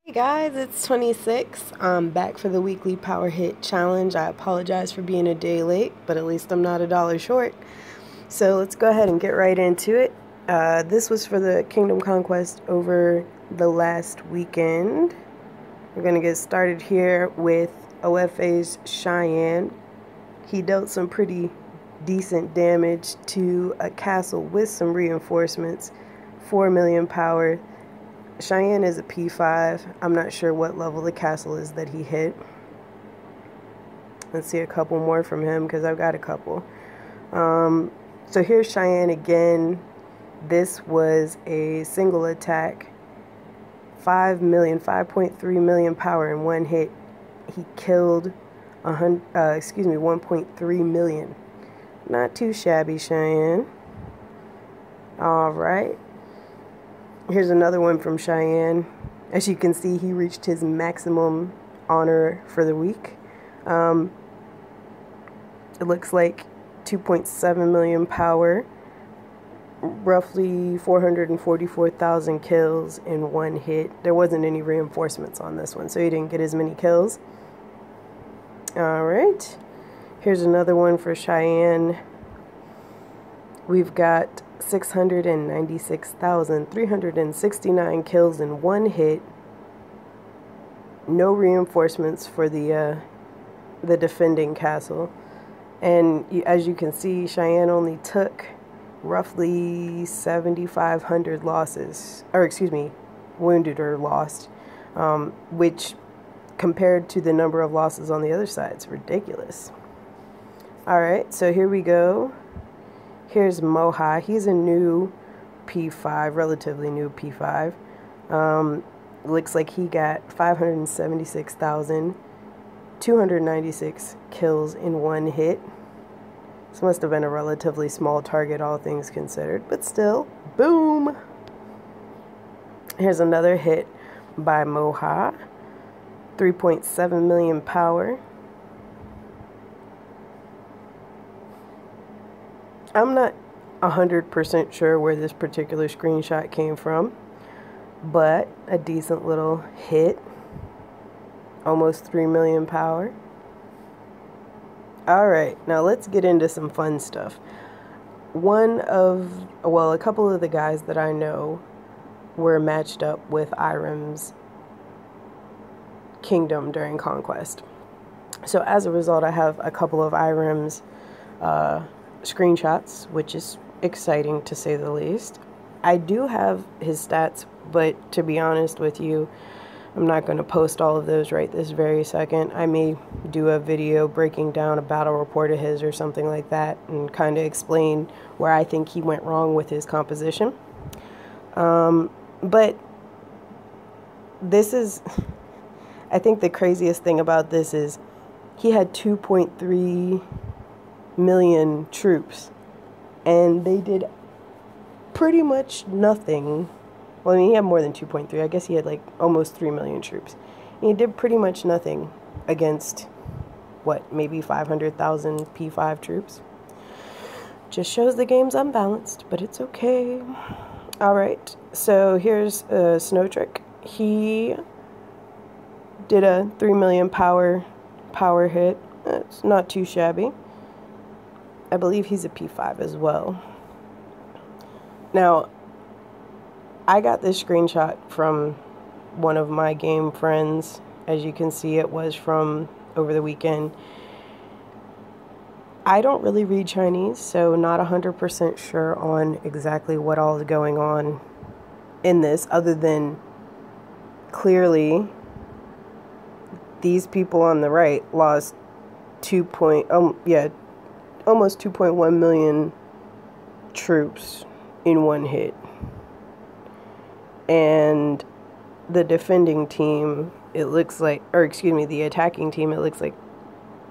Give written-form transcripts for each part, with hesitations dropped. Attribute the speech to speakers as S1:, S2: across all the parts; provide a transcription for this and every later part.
S1: Hey guys, it's 26. I'm back for the weekly power hit challenge. I apologize for being a day late, but at least I'm not $1 short. So let's go ahead and get right into it. This was for the Kingdom Conquest over the last weekend. We're going to get started here with OFA's Challange. He dealt some pretty decent damage to a castle with some reinforcements. 4 million power. Challange is a P5. I'm not sure what level the castle is that he hit. Let's see a couple more from him because I've got a couple. So here's Challange again. This was a single attack. 5.3 million power in one hit. He killed 1.3 million. Not too shabby, Challange. All right. Here's another one from Challange. As you can see, he reached his maximum honor for the week. It looks like 2.7 million power, roughly 444,000 kills in one hit. There wasn't any reinforcements on this one, so he didn't get as many kills. All right. Here's another one for Challange. We've got 696,369 kills in one hit. No reinforcements for the defending castle. And as you can see, Challange only took roughly 7,500 losses, or excuse me, wounded or lost, which compared to the number of losses on the other side is ridiculous. All right, so here we go. Here's Moja. He's a new P5, relatively new P5. Looks like he got 576,296 kills in one hit. This must have been a relatively small target, all things considered, but still, boom! Here's another hit by Moja. 3.7 million power. I'm not 100% sure where this particular screenshot came from, but a decent little hit. Almost 3 million power. All right, now let's get into some fun stuff. A couple of the guys that I know were matched up with iRemz Kingdom during Conquest. So as a result, I have a couple of iRemz screenshots, which is exciting to say the least. I do have his stats, but to be honest with you, I'm not going to post all of those right this very second. I may do a video breaking down a battle report of his or something like that and kind of explain where I think he went wrong with his composition. But this is, I think the craziest thing about this is he had 2.3 million troops and they did pretty much nothing. Well, I mean, he had more than 2.3. I guess he had like almost 3 million troops. And he did pretty much nothing against what, maybe 500,000 P5 troops. Just shows the game's unbalanced, but it's okay. All right, so here's Snowtrick. He did a 3 million power hit. It's not too shabby. I believe he's a P5 as well. Now, I got this screenshot from one of my game friends. As you can see, it was from over the weekend. I don't really read Chinese, so not 100% sure on exactly what all is going on in this, other than clearly these people on the right lost almost 2.1 million troops in one hit. And the defending team, it looks like, or excuse me, the attacking team, it looks like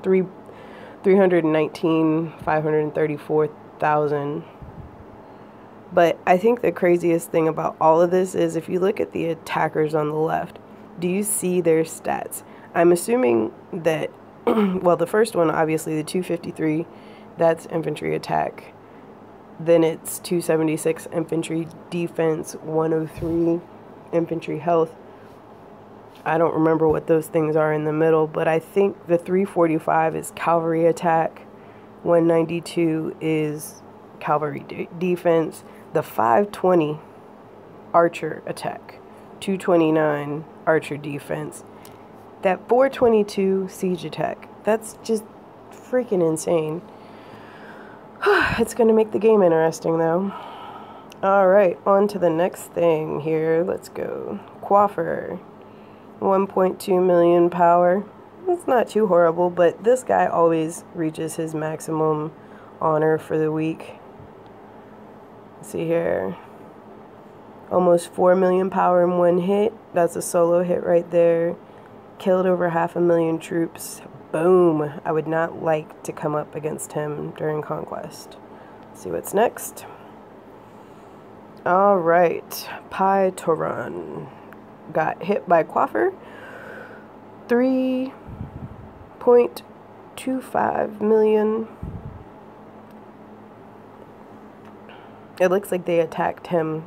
S1: 534,000. But I think the craziest thing about all of this is if you look at the attackers on the left, do you see their stats? I'm assuming that, well, the first one, obviously, the 253, that's infantry attack. Then it's 276 infantry defense, 103 infantry health, I don't remember what those things are in the middle, but I think the 345 is cavalry attack, 192 is cavalry defense, the 520 archer attack, 229 archer defense, that 422 siege attack. That's just freaking insane. It's going to make the game interesting though. Alright, on to the next thing here. Let's go. Coiffeur. 1.2 million power. It's not too horrible, but this guy always reaches his maximum honor for the week. Let's see here. Almost 4 million power in one hit. That's a solo hit right there. Killed over 500,000 troops. Boom. I would not like to come up against him during Conquest. Let's see what's next. Alright. Pi Toran. Got hit by Coiffeur. 3.25 million. It looks like they attacked him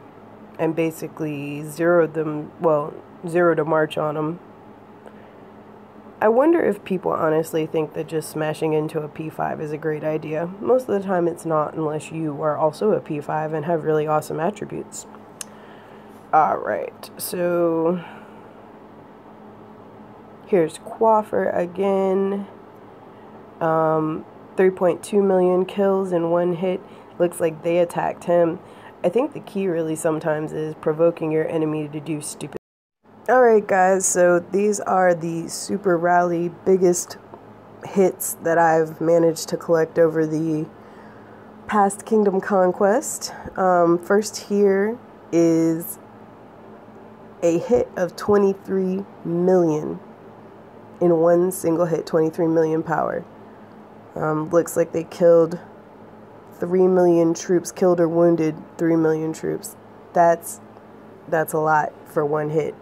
S1: and basically zeroed a march on him. I wonder if people honestly think that just smashing into a P5 is a great idea. Most of the time it's not, unless you are also a P5 and have really awesome attributes. Alright, so here's Coiffeur again. 3.2 million kills in one hit. Looks like they attacked him. I think the key really sometimes is provoking your enemy to do stupid. Alright guys, so these are the Super Rally biggest hits that I've managed to collect over the past Kingdom Conquest. First here is a hit of 23 million in one single hit, 23 million power. Looks like they killed 3 million troops, killed or wounded 3 million troops. That's a lot for one hit.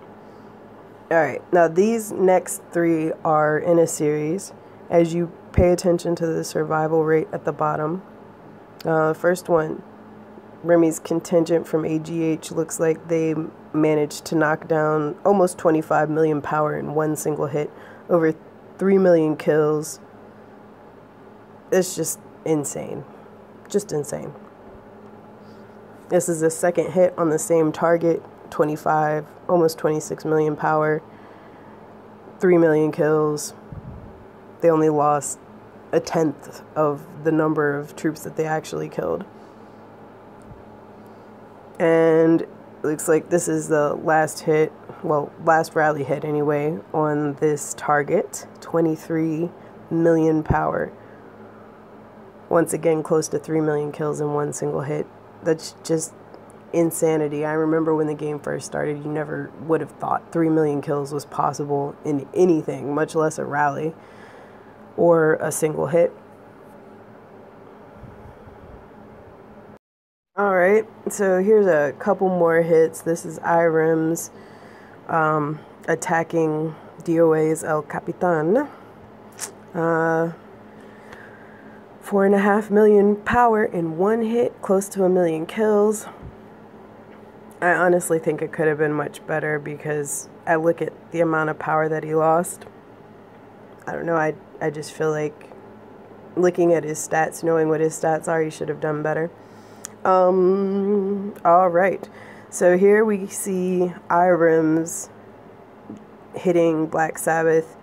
S1: Alright, now these next three are in a series. As you pay attention to the survival rate at the bottom. First one, Remy's contingent from AGH, looks like they managed to knock down almost 25 million power in one single hit. Over 3 million kills. It's just insane. Just insane. This is the second hit on the same target. 25, almost 26 million power, 3 million kills. They only lost a tenth of the number of troops that they actually killed. And it looks like this is the last hit, well, last rally hit anyway, on this target. 23 million power. Once again, close to 3 million kills in one single hit. That's just insanity. I remember when the game first started, you never would have thought 3 million kills was possible in anything, much less a rally or a single hit. Alright, so here's a couple more hits. This is iRemz attacking DOA's El Capitan. 4.5 million power in one hit, close to 1 million kills. I honestly think it could have been much better because I look at the amount of power that he lost. I don't know, I just feel like looking at his stats, knowing what his stats are, he should have done better. Alright, so here we see iRemz hitting Black Sabbath.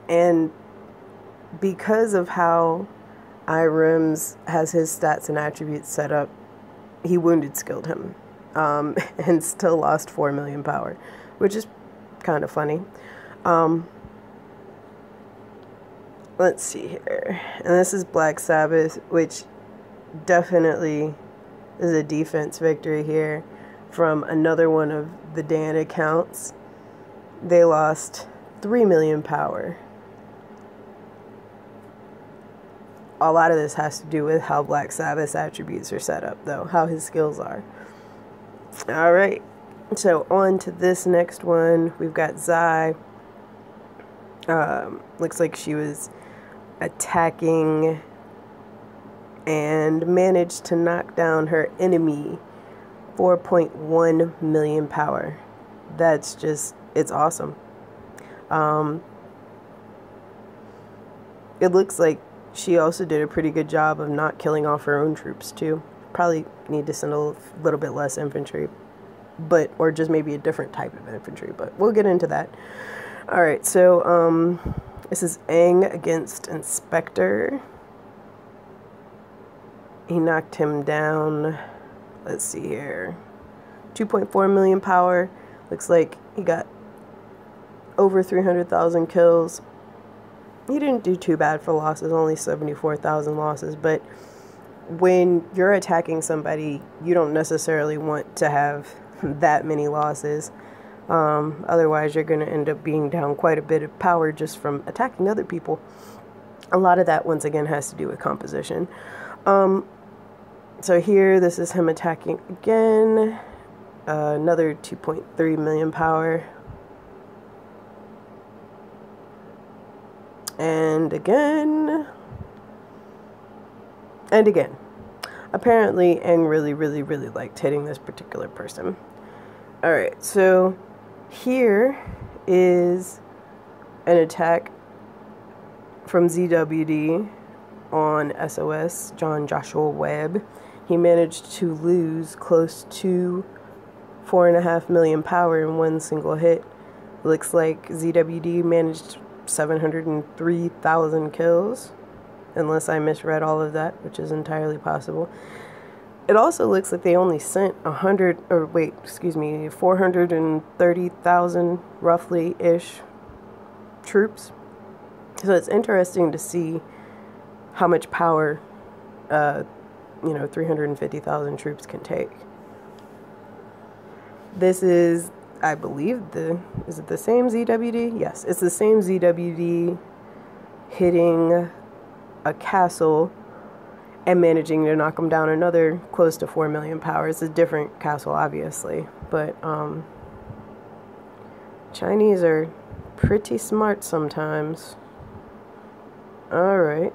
S1: And because of how iRemz has his stats and attributes set up, he wounded skilled him and still lost 4 million power, which is kind of funny. Let's see here. And this is Black Sabbath, which definitely is a defense victory here from another one of the Dan accounts. They lost 3 million power. A lot of this has to do with how Black Sabbath's attributes are set up, though, how his skills are. Alright, so on to this next one. We've got Zai. Looks like she was attacking and managed to knock down her enemy 4.1 million power. That's just, it's awesome. It looks like she also did a pretty good job of not killing off her own troops too. Probably need to send a little bit less infantry, but, or just maybe a different type of infantry, but we'll get into that. All right, so this is Aang against Inspector. He knocked him down. Let's see here. 2.4 million power. Looks like he got over 300,000 kills. He didn't do too bad for losses, only 74,000 losses, but when you're attacking somebody, you don't necessarily want to have that many losses. Otherwise, you're going to end up being down quite a bit of power just from attacking other people. A lot of that, once again, has to do with composition. So here, this is him attacking again. Another 2.3 million power. And again. And again. Apparently, Aang really liked hitting this particular person. Alright, so here is an attack from ZWD on SOS, John Joshua Webb. He managed to lose close to 4.5 million power in one single hit. Looks like ZWD managed 703,000 kills, unless I misread all of that, which is entirely possible. It also looks like they only sent 430,000 roughly-ish troops. So it's interesting to see how much power 350,000 troops can take. This is, I believe, is it the same ZWD? Yes, it's the same ZWD hitting a castle and managing to knock them down another close to 4 million power. It's a different castle, obviously, but Chinese are pretty smart sometimes. All right.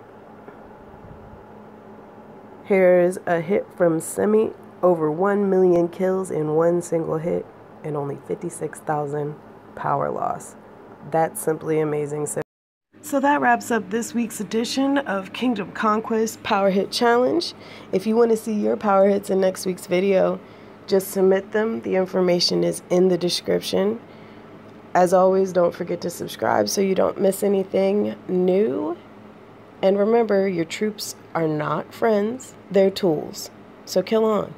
S1: Here's a hit from Semi, over 1 million kills in one single hit and only 56,000 power loss. That's simply amazing. So that wraps up this week's edition of Kingdom Conquest Power Hit Challenge. If you want to see your power hits in next week's video, just submit them. The information is in the description. As always, don't forget to subscribe so you don't miss anything new. And remember, your troops are not friends, they're tools. So kill on.